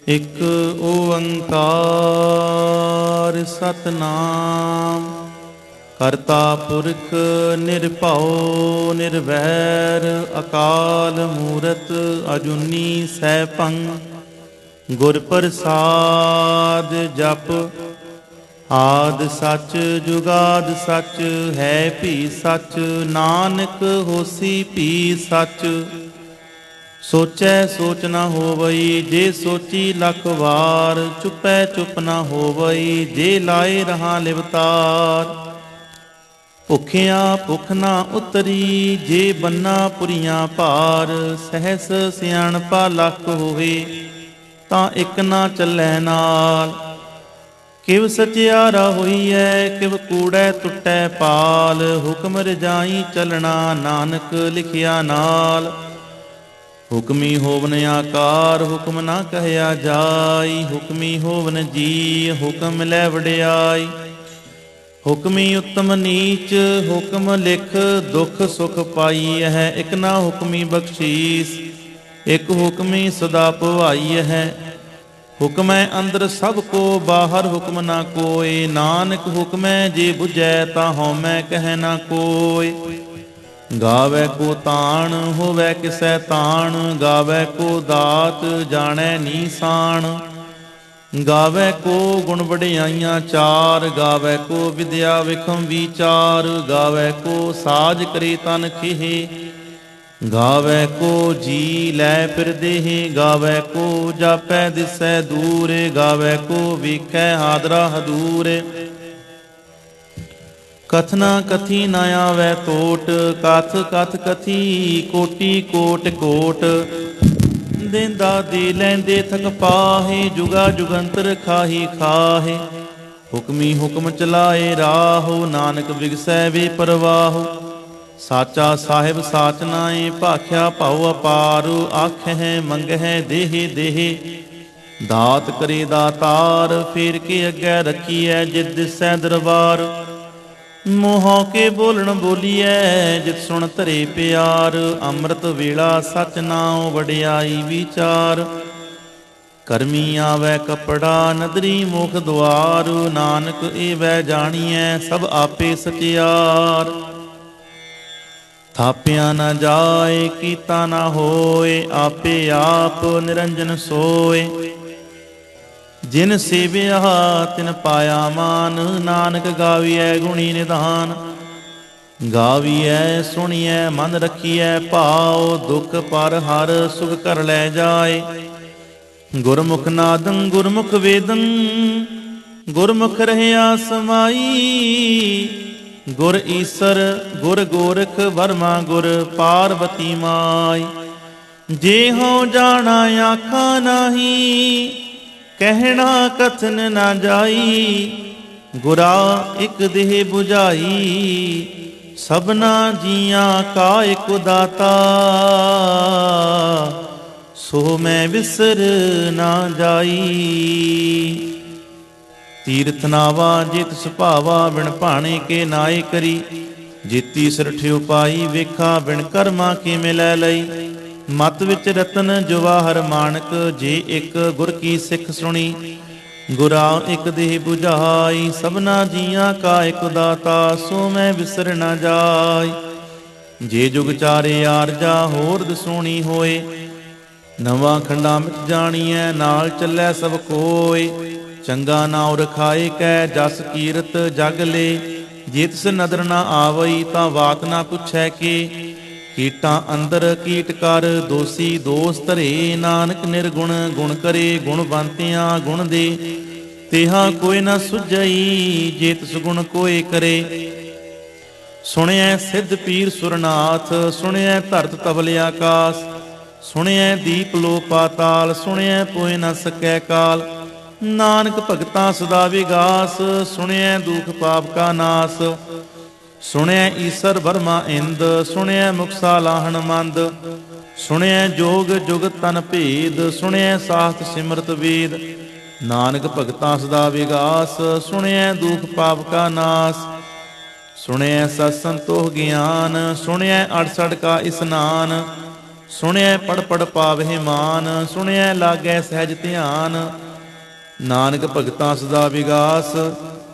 ਇਕ ਓੰਕਾਰ ਸਤਨਾਮ ਕਰਤਾ ਪੁਰਖ ਨਿਰਭਉ ਨਿਰਵੈਰ ਅਕਾਲ ਮੂਰਤ ਅਜੂਨੀ ਸੈਭੰ ਗੁਰ ਪ੍ਰਸਾਦ ਜਪ ਆਦ ਸੱਚ ਜੁਗਾਦ ਸੱਚ ਹੈ ਭੀ ਸੱਚ ਨਾਨਕ ਹੋਸੀ ਭੀ ਸੱਚ ਸੋਚੈ ਸੋਚ ਨਾ ਹੋਵਈ ਜੇ ਸੋਚੀ ਲੱਖ ਵਾਰ ਚੁੱਪੈ ਚੁੱਪ ਨਾ ਹੋਵਈ ਜੇ ਲਾਏ ਰਹਾ ਲਿਵਤਾਰ ਭੁਖਿਆ ਭੁਖ ਨਾ ਉਤਰੀ ਜੇ ਬੰਨਾ ਪੁਰੀਆਂ ਭਾਰ ਸਹਿਸ ਸਿਆਣਪਾ ਲੱਖ ਹੋਵੇ ਤਾਂ ਇੱਕ ਨਾ ਚੱਲੈ ਨਾਲ ਕਿਵ ਸਚਿਆਰਾ ਹੋਈਐ ਕਿਵ ਕੂੜੈ ਟੁੱਟੈ ਪਾਲ ਹੁਕਮ ਰਜਾਈ ਚੱਲਣਾ ਨਾਨਕ ਲਿਖਿਆ ਨਾਲ ਹੁਕਮੀ ਹੋਵਨ ਆਕਾਰ ਹੁਕਮ ਨਾ ਕਹਿਆ ਜਾਈ ਹੁਕਮੀ ਹੋਵਨ ਜੀ ਹੁਕਮ ਲੈ ਵਡਿਆਈ ਹੁਕਮੀ ਉਤਮ ਨੀਚ ਹੁਕਮ ਲਿਖ ਦੁਖ ਸੁਖ ਪਾਈ ਹੈ ਇਕ ਨਾ ਹੁਕਮੀ ਬਖਸ਼ੀਸ ਇਕ ਹੁਕਮੀ ਸਦਾ ਭਵਾਈ ਹੈ ਹੁਕਮੈ ਅੰਦਰ ਸਭ ਕੋ ਬਾਹਰ ਹੁਕਮ ਨਾ ਕੋਇ ਨਾਨਕ ਹੁਕਮੈ ਜੇ ਬੁਝੈ ਤਾਂ ਹਉਮੈ ਕਹਿ ਨਾ ਕੋਇ ਗਾਵੈ ਕੋ ਤਾਣ ਹੋਵੈ ਕਿਸੈ ਤਾਣ ਗਾਵੈ ਕੋ ਦਾਤ ਜਾਣੈ ਨੀਸਾਨ ਗਾਵੈ ਕੋ ਗੁਣ ਵਡਿਆਈਆਂ ਚਾਰ ਗਾਵੈ ਕੋ ਵਿਦਿਆ ਵਿਖਮ ਵਿਚਾਰ ਗਾਵੈ ਕੋ ਸਾਜ ਕਰੇ ਤਨ ਖੇਹ ਗਾਵੈ ਕੋ ਜੀ ਲੈ ਫਿਰਦੇਹ ਗਾਵੈ ਕੋ ਜਾਪੈ ਦਿਸੈ ਦੂਰ ਗਾਵੈ ਕੋ ਵੇਖੈ ਹਾਦਰਾ ਹਦੂਰ ਕਥਨਾ ਕਥੀ ਨ ਆਵੈ ਟੋਟ ਕਥ ਕਥ ਕਥੀ ਕੋਟੀ ਕੋਟ ਕੋਟ ਦੇਂਦਾ ਦੇ ਲੈਂਦੇ ਥਕ ਪਾਹੇ ਜੁਗਾ ਜੁਗੰਤਰ ਖਾਹੀ ਖਾਹੇ ਹੁਕਮੀ ਹੁਕਮ ਚਲਾਏ ਰਾਹੋ ਨਾਨਕ ਵਿਗਸੈ ਵੇ ਪਰਵਾਹੋ ਸਾਚਾ ਸਾਹਿਬ ਸਾਚ ਨਾਏ ਭਾਖਿਆ ਭਾਉ ਅਪਾਰ ਆਖਹਿ ਮੰਗਹਿ ਦੇਹ ਦੇਹ ਦਾਤ ਕਰੇ ਦਾਤਾਰ ਫੇਰ ਕੇ ਅੱਗੇ ਰੱਖੀਐ ਜਿਤ ਦਿਸੈ ਦਰਬਾਰ ਮੋਹ ਕੇ ਬੋਲਣ ਬੋਲੀਐ ਜਿਤ ਸੁਣ ਧਰੇ ਪਿਆਰ ਅੰਮ੍ਰਿਤ ਵੇਲਾ ਸਚ ਨਾਉ ਵਡਿਆਈ ਵਿਚਾਰ ਕਰਮੀ ਆਵੈ ਕਪੜਾ ਨਦਰੀ ਮੁਖ ਦੁਆਰ ਨਾਨਕ ਇਹ ਵੈ ਜਾਣੀਐ ਸਭ ਆਪੇ ਸਚਿਆਰ ਥਾਪਿਆ ਨਾ ਜਾਏ ਕੀਤਾ ਨਾ ਹੋਏ ਆਪੇ ਆਪ ਨਿਰੰਜਨ ਸੋਏ ਜਿਨ ਸੇਵਿਆ ਤਿਨ ਪਾਇਆ ਮਾਨ ਨਾਨਕ ਗਾਵੀਐ ਗੁਣੀ ਨਿਧਾਨ ਗਾਵੀਐ ਸੁਣੀਐ ਮਨ ਰਖੀਐ ਭਾਉ ਦੁਖ ਪਰ ਹਰ ਸੁਖ ਕਰ ਲੈ ਜਾਏ ਗੁਰਮੁਖ ਨਾਦੰ ਗੁਰਮੁਖ ਵੇਦੰ ਗੁਰਮੁਖ ਰਹਿਆ ਸਮਾਈ ਗੁਰ ਈਸਰ ਗੁਰ ਗੋਰਖ ਵਰਮਾ ਗੁਰ ਪਾਰਵਤੀ ਮਾਈ ਜੇ ਹਉ ਜਾਣਾ ਆਖਾਂ ਨਾਹੀ ਕਹਿਣਾ ਕਥਨ ਨਾ ਜਾਈ ਗੁਰਾ ਇਕ ਦੇਹ 부ਝਾਈ ਸਭਨਾ ਜੀਆਂ ਕਾ ਇਕ ਦਾਤਾ ਸੋ ਮੈਂ ਵਿਸਰ ਨਾ ਜਾਈ ਤੀਰਥ ਨਾਵਾ ਜਿਤ ਸੁਭਾਵਾ ਬਿਨ ਭਾਣੇ ਕੇ ਨਾਏ ਕਰੀ ਜੀਤੀ ਸਰਠਿਉ ਪਾਈ ਵੇਖਾ ਬਿਨ ਕਰਮਾ ਕੇ ਮਿਲੈ ਲਈ ਮਤ ਵਿੱਚ ਰਤਨ ਜਵਾਹਰ ਮਾਨਕ ਜੇ ਇੱਕ ਗੁਰ ਕੀ ਸਿੱਖ ਸੁਣੀ ਗੁਰਾ ਇੱਕ ਦੇਹ 부ਝਾਈ ਸਭਨਾ ਜੀਆਂ ਕਾ ਇੱਕ ਦਾਤਾ ਸੋ ਮੈਂ ਵਿਸਰ ਨਾ ਜਾਈ ਜੇ ਜੁਗ ਚਾਰੇ ਆਰਜਾ ਹੋਰ ਦਸੋਣੀ ਹੋਏ ਨਵਾਂ ਖੰਡਾ ਮਿਟ ਜਾਣੀਐ ਨਾਲ ਚੱਲੈ ਸਭ ਕੋਇ ਚੰਗਾ ਨਾਉ ਰਖਾਏ ਕੈ ਜਸ ਕੀਰਤ ਜਗ ਲੇ ਜੇ ਤਿਸ ਨਦਰ ਨਾ ਆਵਈ ਤਾਂ ਬਾਤ ਨਾ ਪੁੱਛੈ ਕੇ ਕੀਟਾਂ ਅੰਦਰ ਕੀਟ ਕਰ ਦੋਸੀ ਦੋਸ ਧਰੇ ਨਾਨਕ ਨਿਰਗੁਣ ਗੁਣ ਕਰੇ ਗੁਣਵੰਤਿਆਂ ਗੁਣ ਦੇ ਤੇਹਾ ਕੋਈ ਨਾ ਸੁਝਈ ਜੇ ਤਿਸ ਗੁਣ ਕੋਏ ਕਰੇ ਸੁਣਿਐ ਸਿੱਧ ਪੀਰ ਸੁਰਨਾਥ ਸੁਣਿਐ ਧਰਤ ਤਬਲ ਆਕਾਸ ਸੁਣਿਐ ਦੀਪ ਲੋ ਪਾਤਾਲ ਸੁਣਿਐ ਪੋਇ ਨ ਸਕੈ ਕਾਲ ਨਾਨਕ ਭਗਤਾਂ ਸਦਾ ਵਿਗਾਸ ਸੁਣਿਐ ਦੁਖ ਪਾਪ ਕਾ ਨਾਸ ਸੁਣਿਐ ਈਸਰ ਬਰਮਾ ਇੰਦ ਸੁਣਿਐ ਮੁਕਸਾ ਲਾਹਣ ਮੰਦ ਸੁਣਿਐ ਜੋਗ ਜੁਗ ਤਨ ਭੇਦ ਸੁਣਿਐ ਸਾਖਤ ਸਿਮਰਤ ਵੇਦ ਨਾਨਕ ਭਗਤਾਂ ਸਦਾ ਵਿਗਾਸ ਸੁਣਿਐ ਦੁਖ ਪਾਪ ਕਾ ਨਾਸ ਸੁਣਿਐ ਸਤ ਸੰਤੋਖ ਗਿਆਨ ਸੁਣਿਐ ਅੜਸੜ ਕਾ ਇਸਨਾਨ ਸੁਣਿਐ ਪੜ ਪੜ ਪਾਵਹਿ ਮਾਨ, ਸੁਣਿਐ ਲਾਗੈ ਸਹਿਜ ਧਿਆਨ। ਨਾਨਕ ਭਗਤਾਂ ਸਦਾ ਵਿਗਾਸ,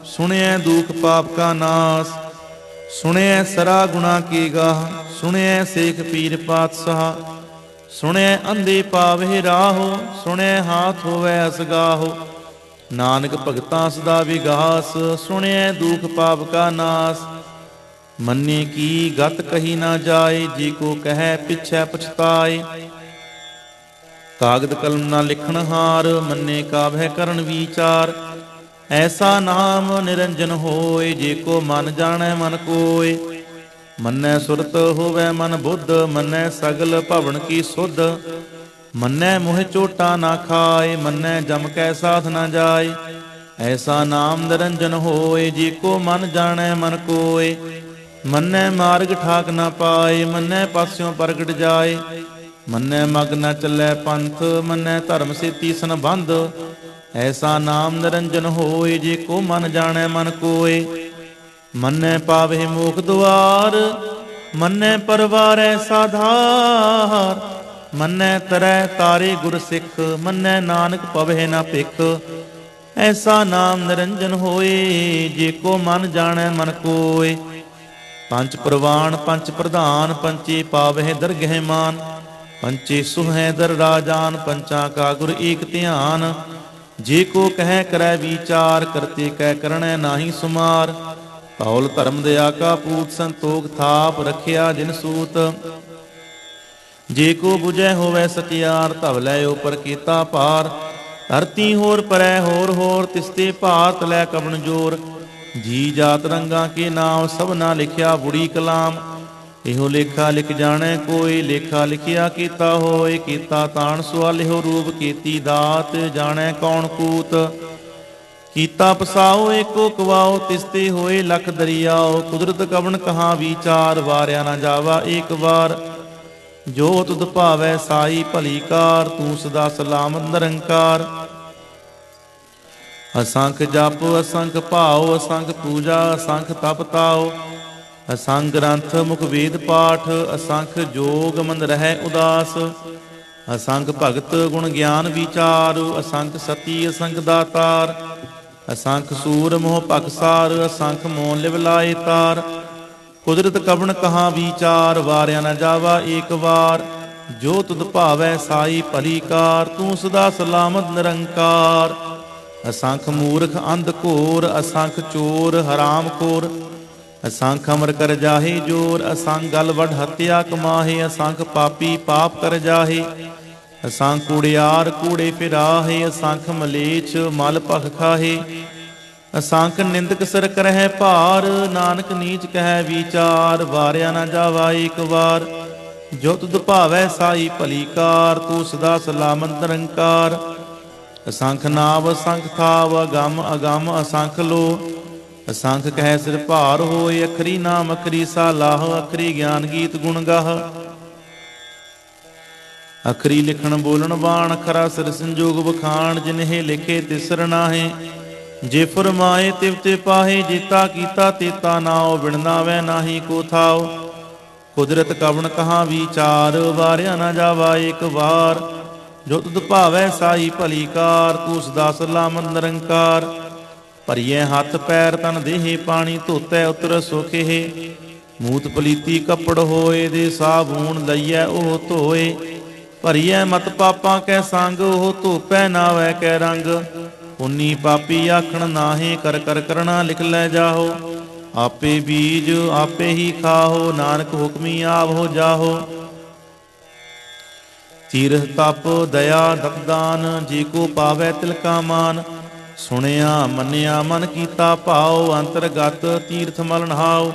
ਸੁਣਿਐ ਦੁਖ ਪਾਪ ਕਾ ਨਾਸ। ਸੁਣਿਐ ਸਰਾ ਗੁਣਾ ਕੀ ਗਾਹ, ਸੁਣਿਐ ਸੇਖ ਪੀਰ ਪਾਤਸ਼ਾਹ। ਸੁਣਿਐ ਅੰਧੇ ਪਾਵਹਿ ਰਾਹੋ, ਸੁਣਿਐ ਹਾਥ ਹੋਵੈ ਅਸਗਾਹੋ। ਨਾਨਕ ਭਗਤਾਂ ਸਦਾ ਵਿਗਾਸ, ਸੁਣਿਐ ਦੁਖ ਪਾਪ ਕਾ ਨਾਸ। ਮੰਨੇ ਕੀ ਗਤ ਕਹੀ ਨਾ ਜਾਏ, ਜੇ ਕੋ ਕਹੈ ਪਿਛੈ ਪਛਤਾਏ। ਕਾਗਦ ਕਲਮ ਨਾ ਲਿਖਣ ਹਾਰ, ਮੰਨੇ ਕਾਬਹਿ ਕਰਨ ਵਿਚਾਰ। ਐਸਾ ਨਾਮ ਨਿਰੰਜਨ ਹੋਏ, ਜੇ ਕੋ ਮਨ ਜਾਣੈ ਮਨ ਕੋਇ। ਮੰਨੈ ਸੁਰਤ ਹੋਵੈ ਮਨ ਬੁੱਧ, ਮੰਨੈ ਸਗਲ ਭਵਨ ਕੀ ਸੁਧ। ਮੰਨੈ ਮੋਹਿ ਚੋਟਾ ਨਾ ਖਾਏ, ਮੰਨੈ ਜਮ ਕੈ ਸਾਥ ਨਾ ਜਾਏ। ਐਸਾ ਨਾਮ ਨਿਰੰਜਨ ਹੋਏ, ਜੇ ਕੋ ਮਨ ਜਾਣੈ ਮਨ ਕੋਇ। ਮੰਨੈ ਮਾਰਗ ਠਾਕ ਨਾ ਪਾਏ, ਮੰਨੈ ਪਾਸਿਓਂ ਪ੍ਰਗਟ ਜਾਏ। ਮੰਨੈ ਮਗ ਨਾ ਚੱਲੈ ਪੰਥ, ਮੰਨੈ ਧਰਮ ਸੇਤੀ ਸੰਬੰਧ। ਐਸਾ ਨਾਮ ਨਿਰੰਜਨ ਹੋਏ, ਜੇ ਕੋ ਮਨ ਜਾਣੈ ਮਨ ਕੋਇ। ਮੰਨੈ ਪਾਵਹਿ ਮੋਖ ਦੁਆਰ, ਮੰਨੈ ਪਰਵਾਰੈ ਸਾਧਾਰ। ਮੰਨੈ ਤਰੈ ਤਾਰੇ ਗੁਰ ਸਿੱਖ, ਮੰਨੈ ਨਾਨਕ ਪਵਹਿ ਨਾ ਭਿਖ। ਐਸਾ ਨਾਮ ਨਿਰੰਜਨ ਹੋਏ, ਜੇ ਕੋ ਮਨ ਜਾਣੈ ਮਨ ਕੋਇ। ਪੰਚ ਪ੍ਰਵਾਨ ਪੰਚ ਪ੍ਰਧਾਨ, ਪੰਚੇ ਪਾਵਹਿ ਦਰਗਹਿ ਮਾਨ। ਪੰਚੇ ਸੁਹੈ ਦਰ ਰਾਜਾਨ, ਪੰਚਾਂ ਕਾ ਗੁਰ ਏਕ ਧਿਆਨ। ਜੇ ਕੋ ਕਹਿ ਕਰੈ ਵਿਚਾਰ, ਕਰਤੇ ਕਹਿ ਕਰਣੈ ਨਾਹੀ ਸੁਮਾਰ। ਧੌਲ ਧਰਮ ਦਇਆ ਕਾ ਪੂਤ, ਸੰਤੋਖ ਥਾਪ ਰਖਿਆ ਜਿਨ ਸੂਤ। ਜੇ ਕੋ ਬੁਝੈ ਹੋਵੈ ਸਚਿਆਰ, ਧਵਲੈ ਉਪਰ ਕੀਤਾ ਭਾਰ। ਧਰਤੀ ਹੋਰ ਪਰੈ ਹੋਰ ਹੋਰ, ਤਿਸਤੇ ਭਾਰਤ ਲੈ ਕਵਣ ਜੋਰ। ਜੀ ਜਾਤ ਰੰਗਾਂ ਕੇ ਨਾਮ, ਸਭਨਾ ਲਿਖਿਆ ਬੁੜੀ ਕਲਾਮ। ਇਹੋ ਲੇਖਾ ਲਿਖ ਜਾਣੈ ਕੋਈ, ਲੇਖਾ ਲਿਖਿਆ ਕੀਤਾ ਹੋਏ। ਕੀਤਾ ਤਾਣ ਸੁਆਲਿਓ ਰੂਪ, ਕੀਤੀ ਦਾਤ ਜਾਣੈ ਕੌਣ ਕੂਤ। ਕੀਤਾ ਪਸਾਓ ਏਕੋ ਕਵਾਓ, ਤਿਸਤੇ ਹੋਏ ਲਖ ਦਰਿਆਓ। ਕੁਦਰਤ ਕਵਣ ਕਹਾ ਵਿਚਾਰ, ਵਾਰਿਆ ਨਾ ਜਾਵਾ ਏਕ ਵਾਰ। ਜੋ ਤੁਧ ਭਾਵੈ ਸਾਈ ਭਲੀ ਕਾਰ, ਤੂੰ ਸਦਾ ਸਲਾਮਤ ਨਿਰੰਕਾਰ। ਅਸੰਖ ਜਪ ਅਸੰਖ ਭਾਉ, ਅਸੰਖ ਪੂਜਾ ਅਸੰਖ ਤਪ ਤਾਉ। ਅਸੰਖ ਗ੍ਰੰਥ ਮੁਖ ਵੇਦ ਪਾਠ, ਅਸੰਖ ਜੋਗ ਮਨ ਰਹਿ ਉਦਾਸ। ਅਸੰਖ ਭਗਤ ਗੁਣ ਗਿਆਨ ਵਿਚਾਰ, ਅਸੰਖ ਸਤੀ ਅਸੰਖ ਦਾਤਾਰ। ਅਸੰਖ ਸੂਰ ਮੋਹ ਭਖਸਾਰ, ਅਸੰਖ ਮੋਹ ਲਿਵ ਲਾਏ ਤਾਰ। ਕੁਦਰਤ ਕਵਣ ਕਹਾ ਵਿਚਾਰ, ਵਾਰਿਆ ਨਾ ਜਾਵਾ ਏਕ ਵਾਰ। ਜੋ ਤੁਧ ਭਾਵੈ ਸਾਈ ਭਲੀ ਕਾਰ, ਤੂੰ ਸਦਾ ਸਲਾਮਤ ਨਿਰੰਕਾਰ। ਅਸੰਖ ਮੂਰਖ ਅੰਧ ਘੋਰ, ਅਸੰਖ ਚੋਰ ਹਰਾਮ ਖੋਰ। ਅਸੰਖ ਅਮਰ ਕਰ ਜਾਹੇ ਜੋਰ, ਅਸੰਖ ਗਲ ਵੱਢ ਹੱਤਿਆ ਕਮਾਹੇ। ਅਸੰਖ ਪਾਪੀ ਪਾਪ ਕਰ ਜਾਹੇ, ਅਸੰਖ ਕੂੜਿਆਰ ਕੂੜੇ ਫਿਰਾਹੇ। ਅਸੰਖ ਮਲੇਛ ਮਲ ਭਖ ਖਾਹੇ, ਅਸੰਖ ਨਿੰਦਕ ਸਿਰ ਕਰਹਿ ਭਾਰ। ਨਾਨਕ ਨੀਚ ਕਹਿ ਵਿਚਾਰ, ਵਾਰਿਆ ਨਾ ਜਾਵਾ ਏਕ ਵਾਰ। ਜੋ ਤੁਧ ਭਾਵੈ ਸਾਈ ਭਲੀ ਕਾਰ, ਤੂੰ ਸਦਾ ਸਲਾਮਤ ਨਿਰੰਕਾਰ। ਅਸੰਖ ਨਾਵ ਅਸੰਖ ਥਾਵ, ਅਗੰਮ ਅਗੰਮ ਅਸੰਖ ਲੋ। ਅਸੰਖ ਕਹਿ ਸਿਰ ਭਾਰ ਹੋਏ, ਅਖਰੀ ਨਾਮ ਅਖਰੀ ਸਾਲਾਹ। ਅਖਰੀ ਗਿਆਨ ਗੀਤ ਗੁਣ ਗਾਹ, ਅਖਰੀ ਲਿਖਣ ਬੋਲਣ ਬਾਣ। ਅਖਰਾ ਸਿਰ ਸੰਜੋਗ ਵਖਾਣ, ਜਿਨਹਿ ਲਿਖੇ ਤਿਸਰ ਨਾਹੇ। ਜੇ ਫਰਮਾਏ ਤਿਵ ਤੇ ਪਾਹੇ, ਜੇਤਾ ਕੀਤਾ ਤੇਤਾ ਨਾਉ। ਬਿਨ ਨਾਵੈ ਨਾਹੀ ਕੋ ਥਾਉ। ਕੁਦਰਤ ਕਵਣ ਕਹਾ ਵਿਚਾਰ, ਵਾਰਿਆ ਨਾ ਜਾਵਾ ਏਕ ਵਾਰ। ਜੋ ਤੁਧ ਭਾਵੈ ਸਾਈ ਭਲੀ ਕਾਰ, ਤੂੰ ਸਦਾ ਸਲਾਮਤ ਨਿਰੰਕਾਰ। ਭਰੀਐ ਹੱਥ ਪੈਰ ਤਨ ਦੇਹ, ਪਾਣੀ ਧੋਤੈ ਉਤਰ ਸੋਖੇ। ਮੂਤ ਪਲੀਤੀ ਕੱਪੜ ਹੋਏ, ਦੇ ਸਾਬੂਨ ਲਈਐ ਉਹ ਧੋਏ। ਭਰੀਐ ਮਤ ਪਾਪਾਂ ਕੈ ਸੰਗ, ਉਹ ਧੋਪੈ ਨਾਵੈ ਕੈ ਰੰਗ। ਪੁੰਨੀ ਪਾਪੀ ਆਖਣ ਨਾਹੇ, ਕਰ ਕਰ ਕਰਣਾ ਲਿਖ ਲੈ ਜਾਹੋ। ਆਪੇ ਬੀਜ ਆਪੇ ਹੀ ਖਾਹੋ, ਨਾਨਕ ਹੁਕਮੀ ਆਵੋ ਜਾਹੋ। ਤੀਰਥ ਤਪ ਦਇਆ ਦਪਦਾਨ, ਜੇ ਕੋ ਪਾਵੈ ਤਿਲ ਕਾ ਮਾਨ। ਸੁਣਿਆ ਮੰਨਿਆ ਮਨ ਕੀਤਾ ਭਾਉ, ਅੰਤਰਗਤ ਤੀਰਥ ਮਲ ਨਹਾਉ।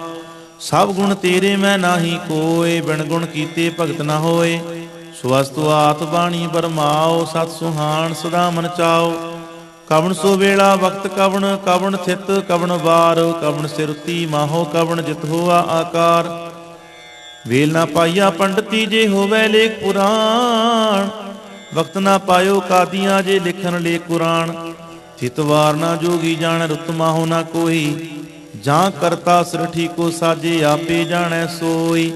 ਸਭ ਗੁਣ ਤੇਰੇ ਮੈਂ ਨਾਹੀ ਕੋਇ, ਬਿਨ ਗੁਣ ਕੀਤੇ ਭਗਤ ਨਾ ਹੋਏ। ਸੁਵਸਤੁ ਆਤ ਬਾਣੀ ਬਰਮਾਓ, ਸਤ ਸੁਹਾਣ ਸਦਾ ਮਨ ਚਾਓ। ਕਵਣ ਸੋ ਵੇਲਾ ਵਕਤ ਕਵਣ, ਕਵਣ ਥਿਤ ਕਵਣ ਵਾਰ। ਕਵਣ ਸਿਰੁਤੀ ਮਾਹੋ, ਕਵਣ ਜਿਤ ਹੋਆ ਆਕਾਰ। ਵੇਲ ਨਾ ਪਾਈਆ ਪੰਡਤੀ, ਜੇ ਹੋਵੈ ਲੇਖ ਪੁਰਾਣ। ਵਕਤ ਨਾ ਪਾਇਓ ਕਾਦੀਆਂ, ਜੇ ਲਿਖਣ ਲੇਖ ਕੁਰਾਨ। ਥਿਤ ਵਾਰ ਨਾ ਜੋਗੀ ਜਾਣੈ, ਰੁੱਤ ਮਾਹੋ ਨਾ ਕੋਈ। ਜਾਂ ਕਰਤਾ ਸਿਰ ਠੀਕੋ ਸਾਜੇ, ਆਪੇ ਜਾਣੈ ਸੋਈ।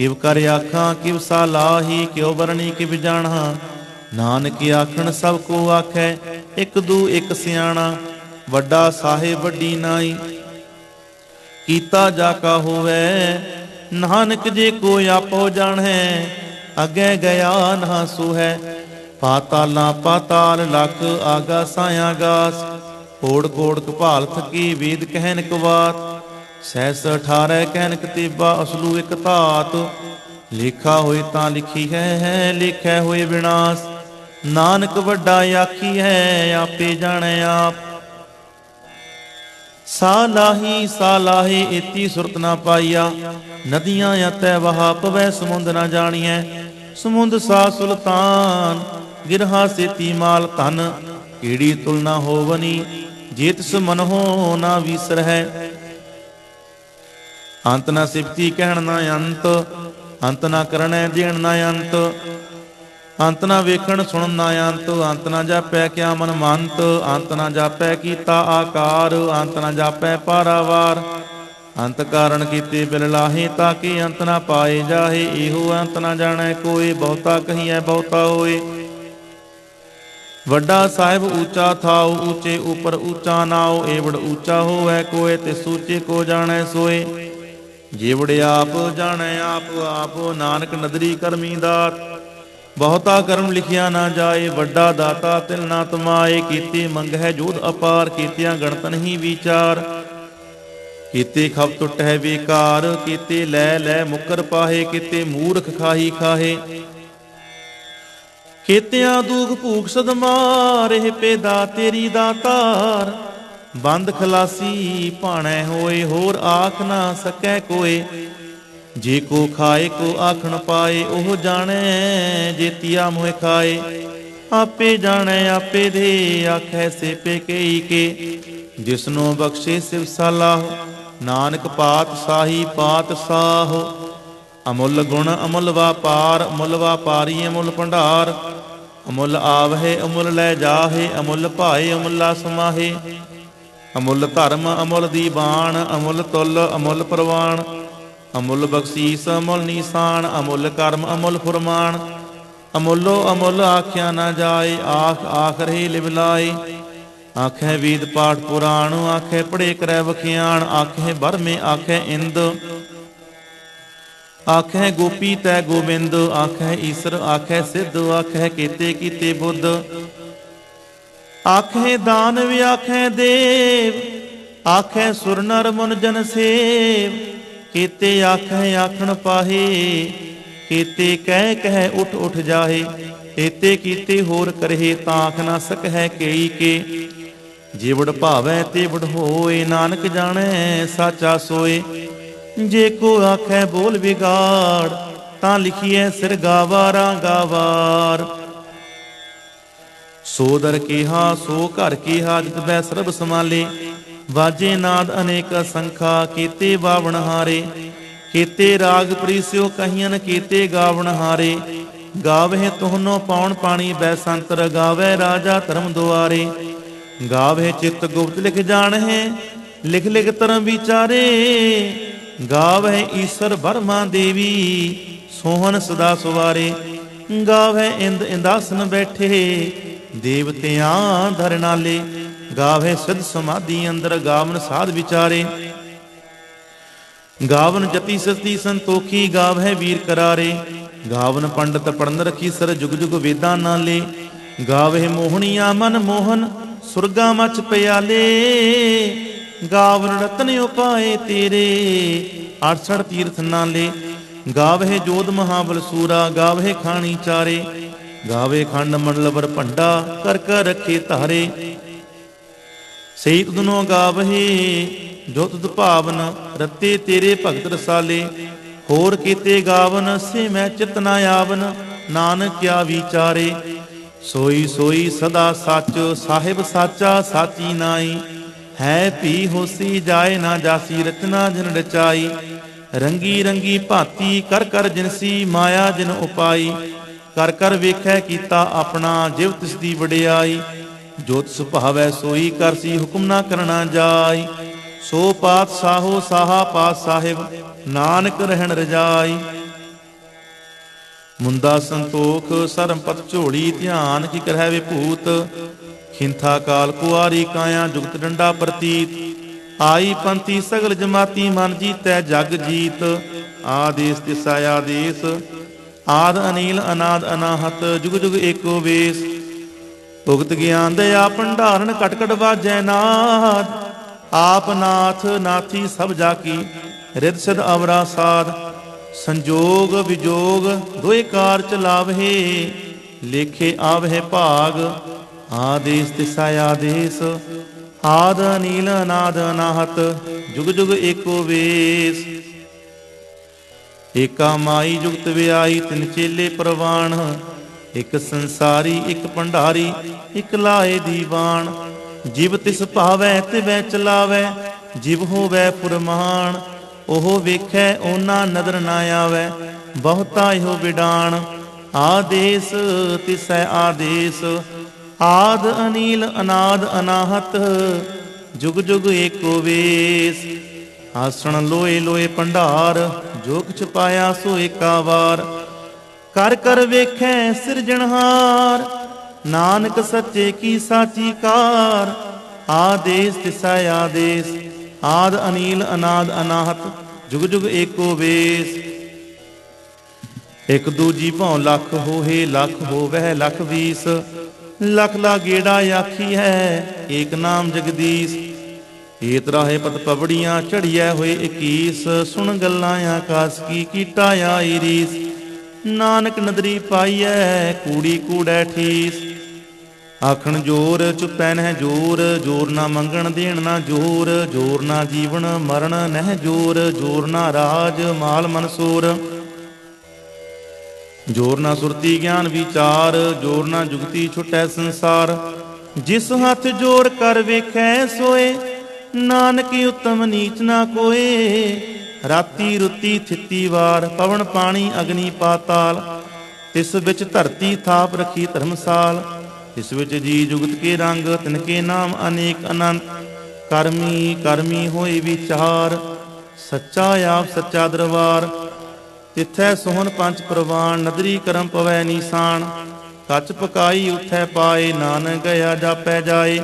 किव कर आखां किव सालाही, क्यों बरणी किव जाना। नानक आखण सब को आखै, एक दू एक सियाणा। वड्डा साहिब वड्डी नाई, कीता जाका होवै। नानक जे को आपो जाणै, अगे गया ना सोहै। पाताला पाताल लख, आगा साया गास। कोड़ कोड़ कपाल थकी, वेद कहन कवात। सहस 18 कहनक तेबा, असलू एक धात। लेखा होए तां लिखी है, लेखै होए विनाश। नानक वड्डा आखी है, आपे जाणै आप। सालाही सालाहे एती सुरत ना पाईया। नदियां अतै वहा पवै, समुंद ना जानिए। समुंद सा सुल्तान, गिरहा सेती माल धन। कीड़ी तुलना होवनी, जे तिस मन हो ना विसर है। अंत ना सिफती कहण ना अंत, अंत ना करणै देण ना अंत। अंत ना वेखण सुणन ना अंत, अंत ना जापै क्या मन मंत। अंत ना जापै कीता आकार, अंत ना जापै पारावार। अंत कारण कीते बिल लाहे, ताकि अंत ना पाए जाहे। एहो अंत ना जाणै कोय, बहुता कहिए बहुता होए। वड्डा साहिब ऊंचा थाओ, ऊंचे ऊपर ऊंचा नाओ। एवड़ ऊंचा होवै कोय, तिस ऊंचे को जाणै सोए। जेवड़ आप जाणै आप, आप नानक नदरी करमी दात। बहुता कर्म लिखिया ना जाए, वड्डा दाता तिल ना तमाए। कीते मंगै जोध अपार, कीतिया गणत नहीं विचार। कीते खप टुट है बेकार, कीते लै लै मुकर पाहे। कीते मूर्ख खाही खाहे, केतिया दूख भूख सदमार। पेदा तेरी दातार, बंद खलासी भाणै होए। होर आख ना सकै कोय, जे को खाए को आखण पाए। ओह जाणै जेतिया मोह खाए। आपे जाणै आपे दे, आखै सेपे केई के। जिसनो बख्शे सिव सलाह, नानक पात साही पात साह। अमुल गुण अमुल वापार, अमुल वापारी अमुल भंडार। अमुल आवहे अमुल लै जाहे, अमुल भाए अमुला समाहे। अमुल धर्म अमुल दीवान, अमुल तुल अमुल प्रवान। अमुल बख्शीस अमुल निशान, अमुल कर्म अमुल फुरमान। अमुलो अमुल आख्या ना जाए, आख आख रहे लिवलाए। आखै वेद पाठ पुराण, आखै पढ़े करै वखियाण। आखै बरमे आखै इंद, आखै गोपी तै गोबिंद। आखै ईसर आखै सिद्ध, आखै केते कीते बुद्ध। आखै दानव आखै देव, आखै सुर नर मुन जन सेव। केते आखै आखण पाहे, केते कह उठ उठ जाहे। एते कीते होर करहे, ताख ना सकै केई के। जेवड़ भावै तेवड़ होए, नानक जाणै साचा सोए। जे को आखै बोल बिगाड़, तां लिखिए सिर गावारा गावार। सो दर केहा सो घर केहा, जित बै सरब समाले। वाजे नाद अनेक संखा, केते बावण हारे। केते राग प्रीस्यो कहियन, केते गावण हारे। गावह तुहनो पाउन पाणी बैसंतर, गावै राजा धर्म दुआरे। गावह चित्त गुप्त लिख जाणहि, लिख लिख तरम विचारे। गावह ईश्वर बर्मा देवी, सोहन सदा सुवारे। गावह इंद इंदासन बैठे, देवतियां धर नाले। गावह सिद्ध समाधि अंदर, गावन साध विचारे। गावन जति सती संतोखी, गावह वीर करारे। गावन पंडित पढ़न रखी सर, जुग जुग वेदां नाले। गावह मोहनिया मन मोहन, सुरगा मच प्याले। गावन रतन उपाए तेरे, 68 तीर्थ नाले। गावह जोध महाबल सूरा, गावह खानी चारे। गावे खंड मंडल वर भंडा, कर कर रखे धारे। सही तुदनो गावहे जो तुद भावन, रते तेरे भगत रसाले। होर कीते गावन, से मैं चित ना आवन। नानक क्या विचारे, सोई सोई सदा सच। साहिब साचा साची नाई, है भी होसी जाए ना जासी। रचना जिन रचाई, रंगी रंगी भांति। कर कर जिनसी माया जिन उपाई। कर कर वेखै कीता अपना, जिव तिस दी वडियाई। जो तिस भावै सोई करसी, हुक्म ना करना जाय। सो पात साहो साहा पात साहिब, नानक रहन रजाई। ਮੁੰਦਾ ਸੰਤੋਖ ਸਰਮਪਤ ਝੋਲੀ, ਧਿਆਨ ਕੀ ਕਰਹਿ ਵਿਭੂਤ। ਖਿੰਥਾ ਕਾਲ ਕੁਆਰੀ ਕਾਇਆ, ਜੁਗਤ ਡੰਡਾ ਪ੍ਰਤੀਤ। ਆਈ ਪੰਥੀ ਸਗਲ ਜਮਾਤੀ, ਮਨ ਜੀਤੈ ਜਗ ਜੀਤ। ਆਦੇਸ ਤਿਸਾ ਆਦੇਸ, ਆਦ ਅਨੀਲ ਅਨਾਦ ਅਨਾਹਤ। ਜੁਗ ਜੁਗ ਏਕੋ ਵੇਸ, ਭੁਗਤ ਗਿਆਨ ਦਇਆ ਭੰਡਾਰਨ। ਕਟ ਕਟ ਵਾਜੈ ਨਾਦ, ਆਪ ਨਾਥ ਨਾਥੀ ਸਭ ਜਾ ਕੀ। ਰਿਦ ਸਿਧ ਅਵਰਾ ਸਾਧ, ਸੰਜੋਗ ਵਿਜੋਗ ਦੋਇ ਕਾਰ ਚਲਾਵਹਿ। ਲੇਖੇ ਆਵਹਿ ਭਾਗ, ਆਦੇਸ ਤਿਸਾ ਆਦੇਸ। ਆਦ ਅਨੀਲ ਅਨਾਦ ਅਨਾਹਤ, ਜੁਗ ਜੁਗ ਏਕੋ ਵੇਸ। ਏਕਾ ਮਾਈ ਜੁਗਤ ਵਿਆਈ, ਤਿਨ ਚੇਲੇ ਪ੍ਰਵਾਣ। ਇਕ ਸੰਸਾਰੀ ਇਕ ਭੰਡਾਰੀ, ਇਕ ਲਾਏ ਦੀਵਾਨ। ਜਿਵ ਤਿਸ ਭਾਵੈ ਤਿਵੈ ਚਲਾਵੈ, ਜਿਵ ਹੋਵੈ ਫੁਰਮਾਨ। ਉਹ ਵੇਖੈ ਓਨਾ ਨਦਰ ਨਾ ਆਵੈ, ਬਹੁਤਾ ਇਹੋ ਵਿਡਾਣ। ਆਦੇਸ ਤਿਸੈ ਆਦੇਸ, ਆਦ ਅਨੀਲ ਅਨਾਦ ਅਨਾਹਤ। ਜੁਗ ਜੁਗ ਏਕੋ ਵੇਸ। ਆਸਣ ਲੋਏ ਲੋਏ ਭੰਡਾਰ, ਜੋ ਕੁਛ ਪਾਇਆ ਸੋ ਏਕਾ ਵਾਰ। ਕਰ ਕਰ ਵੇਖੈ ਸਿਰਜਣਹਾਰ, ਨਾਨਕ ਸੱਚੇ ਕੀ ਸਾਚੀ ਕਾਰ। ਆਦੇਸ ਤਿਸਾ ਆਦੇਸ, ਆਦ ਅਨੀਲ ਅਨਾਦ ਅਨਾਹਤ। ਜੁਗ ਜੁਗ ਏਕੋ ਵੇਸ। ਇਕ ਦੂਜੀ ਭਉ ਲੱਖ ਹੋਏ, ਲੱਖ ਹੋਵੈ ਲੱਖ ਵੀਸ। ਲਖ ਲਾ ਗੇੜਾ ਆਖੀ ਹੈ, ਏਕ ਨਾਮ ਜਗਦੀਸ਼। ਏਤ ਰਾਹੇ ਪਤ ਪਵੜੀਆਂ, ਚੜੀਐ ਹੋਏ 21। ਸੁਣ ਗੱਲਾਂ ਆਕਾਸ ਕੀ, ਕੀਟਾ ਆਈ ਰੀਸ। ਨਾਨਕ ਨਦਰੀ ਪਾਈਐ, ਕੂੜੀ ਕੂੜੈ ਠੀਸ। ਆਖਣ ਜੋਰ ਚੁੱਪੈ ਨਹਿ ਜੋਰ, ਜੋਰ ਨਾ ਮੰਗਣ ਦੇਣ ਨਾ ਜੋਰ। ਜੋਰ ਨਾ ਜੀਵਨ ਮਰਨ ਨਹਿ ਜੋਰ, ਜੋਰ ਨਾ ਰਾਜ ਮਾਲ ਮਨਸੂਰ। ਜੋਰ ਨਾ ਸੁਰਤੀ ਗਿਆਨ ਵਿਚਾਰ, ਜੋਰ ਨਾ ਜੁਗਤੀ ਛੁਟੈ ਸੰਸਾਰ। ਜਿਸ ਹੱਥ ਜੋਰ ਕਰ ਵੇਖੈ ਸੋਏ, ਨਾਨਕ ਉਤਮ ਨੀਚ ਨਾ ਕੋਏ। ਰਾਤੀ ਰੁੱਤੀ ਥਿੱਤੀ ਵਾਰ, ਪਵਨ ਪਾਣੀ ਅਗਨੀ ਪਾਤਾਲ। ਤਿਸ ਵਿੱਚ ਧਰਤੀ ਥਾਪ ਰਖੀ ਧਰਮਸਾਲ। ਇਸ ਵਿੱਚ ਜੀ ਜੁਗਤ ਕੇ ਰੰਗ, ਤਿਨਕੇ ਨਾਮ ਅਨੇਕ ਅਨੰਤ। ਕਰਮੀ ਕਰਮੀ ਹੋਏ ਵਿਚਾਰ, ਸੱਚਾ ਆਪ ਸੱਚਾ ਦਰਬਾਰ। ਤਿੱਥੈ ਸੋਹਣ ਪੰਚ ਪ੍ਰਵਾਨ, ਨਦਰੀ ਕਰਮ ਪਵੈ ਨੀਸਾਨ। ਕੱਚ ਪਕਾਈ ਉਥੈ ਪਾਏ, ਨਾਨਕ ਗਿਆ ਜਾਪੈ ਜਾਏ।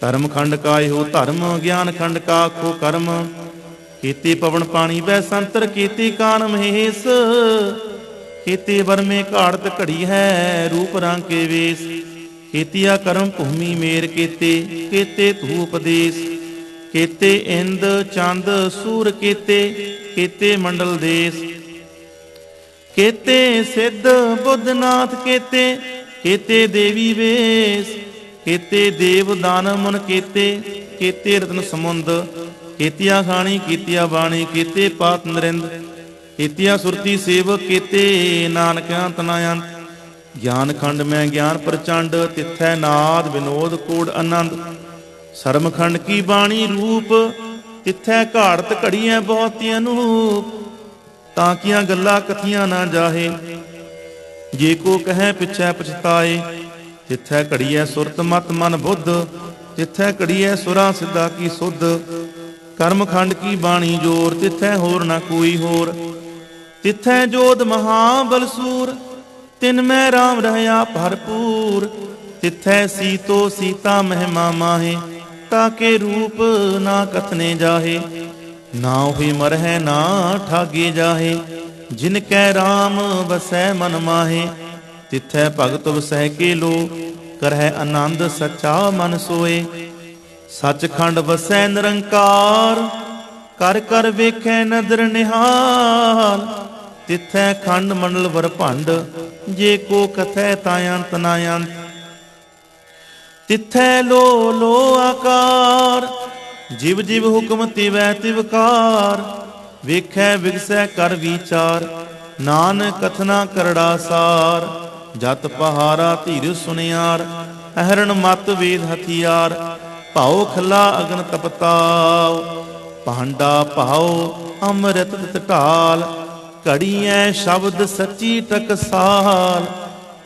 ਧਰਮ ਖੰਡ ਕਾ ਇਹੋ ਧਰਮ, ਗਿਆਨ ਖੰਡ ਕਾ ਆਖੋ ਕਰਮ। ਕੀਤੀ ਪਵਨ ਪਾਣੀ ਬੈ ਸੰਤਰ, ਕੀਤੀ ਕਾਨ ਮਹੇਸ਼। ਕੀਤੀ ਵਰਮੇ ਘਾੜਤ ਘੜੀ ਹੈ, ਰੂਪ ਰੰਗ ਕੇ ਵੇਸ। ਕੀਤੀਆ ਕਰਮ ਭੂਮੀ ਮੇਰ ਕੀਤੇ, ਕੀਤੇ ਧੂ ਉਪਦੇਸ। ਕੀਤੇ ਇੰਦ ਚੰਦ ਸੂਰ ਕੀਤੇ, ਕੀਤੇ ਮੰਡਲ ਦੇਸ। ਕੀਤੇ ਸਿੱਧ ਬੁੱਧਨਾਥ ਕੀਤੇ, ਕੀਤੇ ਦੇਵੀ ਵੇਸ। ਕੀਤੇ ਦੇਵ ਦਾਨ ਮਨ ਕੀਤੇ, ਕੀਤੇ ਰਤਨ ਸਮੁੰਦ। ਕੀਤੀਆ ਖਾਣੀ ਕੀਤੀਆ ਬਾਣੀ, ਕੀਤੇ ਪਾਤ ਨਰਿੰਦ। ਕੀਤੀਆ ਸੁਰਤੀ ਸੇਵਕ ਕੀਤੇ, ਨਾਨਕ ਅੰਤ ਨਾ ਅੰਤ। ਗਿਆਨ ਖੰਡ ਮੈਂ ਗਿਆਨ ਪ੍ਰਚੰਡ, ਤਿੱਥੈ ਨਾਦ ਵਿਨੋਦ ਕੂੜ ਆਨੰਦ। ਸਰਮ ਖੰਡ ਕੀ ਬਾਣੀ ਰੂਪ, ਤਿੱਥੈ ਘਾੜਤ ਘੜੀਐ ਬਹੁਤੀ ਅਨੂਪ। ਤਾਂ ਕੀਆਂ ਗੱਲਾਂ ਕਥੀਆਂ ਨਾ ਜਾਹੇ, ਜੇ ਕੋ ਕਹੈ ਪਿਛੈ ਪਛਤਾਏ। ਤਿੱਥੈ ਘੜੀਐ ਸੁਰਤ ਮਤ ਮਨ ਬੁੱਧ, ਤਿੱਥੈ ਘੜੀਐ ਸੁਰਾ ਸਿੱਧਾ ਕੀ ਸੁਧ। ਕਰਮ ਖੰਡ ਕੀ ਬਾਣੀ ਜੋਰ, ਤਿੱਥੈ ਹੋਰ ਨਾ ਕੋਈ ਹੋਰ। ਤਿੱਥੈ ਜੋਧ ਮਹਾਬਲ ਸੂਰ, ਤਿਨ ਮੈਂ ਰਾਮ ਰਹਿਆ ਭਰਪੂਰ। ਤਿੱਥੈ ਸੀਤੋ ਸੀਤਾ ਮਹਿਮਾ ਮਾਹੇ, ਤਾਕੇ ਰੂਪ ਨਾ ਕਥਨੇ ਜਾਹੇ। ਨਾ ਹੋਈ ਮਰਹਿ ਨਾ ਠਾਗੇ ਜਾਹੇ, ਜਿਨ ਕੈ ਰਾਮ ਵਸੈ ਮਨ ਮਾਹੇ। ਤਿੱਥੈ ਭਗਤ ਵਸੈ ਕੇ ਲੋ, ਕਰਹਿ ਆਨੰਦ ਸੱਚਾ ਮਨ ਸੋਏ। ਸੱਚਖੰਡ ਵਸੈ ਨਿਰੰਕਾਰ, ਕਰ ਕਰ ਵੇਖੈ ਨਦਰ ਨਿਹਾਲ। ਤਿੱਥੈ ਖੰਡ ਮੰਡਲ ਵਰ ਭੰਡ, ਜੇ ਕੋ ਕਥੈ ਤਾਂ ਅੰਤ ਨਾ ਅੰਤ। ਤਿੱਥੈ ਲੋ ਲੋ ਆਕਾਰ, ਜਿਵ ਜਿਵ ਹੁਕਮ ਤਿਵੈ ਤਿਵਕਾਰ। ਵੇਖੈ ਵਿਗਸੈ ਕਰ ਵਿਚਾਰ, ਨਾਨਕ ਕਥਨਾ ਕਰੜਾ ਸਾਰ। ਜਤ ਪਹਾਰਾ ਧੀਰ ਸੁਨਿਆਰ, ਅਹਰਣ ਮਤ ਵੇਦ ਹਥਿਆਰ। ਭਾਉ ਖਲਾ ਅਗਨ ਤਪਤਾਉ, ਭਾਂਡਾ ਭਾਉ ਅੰਮ੍ਰਿਤ ਢਾਲ। ਘੜੀਐ ਸ਼ਬਦ ਸੱਚੀ ਟਕਸਾਲ,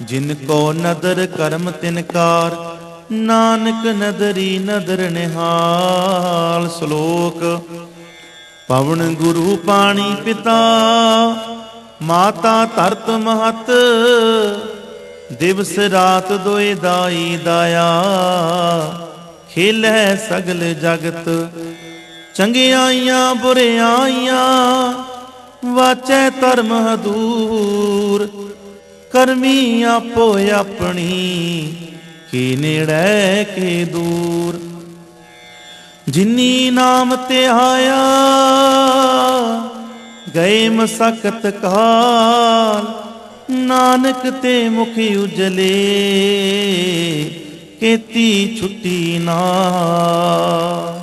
ਜਿਨ ਕੋ ਨਦਰ ਕਰਮ ਤਿਨਕਾਰ। ਨਾਨਕ ਨਦਰੀ ਨਦਰ ਨਿਹਾਲ। ਸ਼ਲੋਕ। ਪਵਨ ਗੁਰੂ ਪਾਣੀ ਪਿਤਾ, ਮਾਤਾ ਧਰਤ ਮਹਤ, ਦਿਵਸ ਰਾਤ ਦੋਇ ਦਾਈ ਦਾਇਆ। ਖੇਲੈ ਸਗਲ ਜਗਤ, ਚੰਗਿਆਈਆਂ ਬੁਰਿਆਈਆਂ। ਵਾਚੈ ਧਰਮ ਹਦੂਰ, ਕਰਮੀ ਆਪੋ ਆਪਣੀ। ਕੀ ਨੇੜੇ ਕੀ ਦੂਰ, ਜਿਨੀ ਨਾਮ ਤੇ ਆਇਆ। ਗਏ ਮਸਕਤ ਕਾਲ, ਨਾਨਕ ਤੇ ਮੁਖ ਉਜਲੇ। ਕੀਤੀ ਛੁੱਟੀ ਨਾਲ।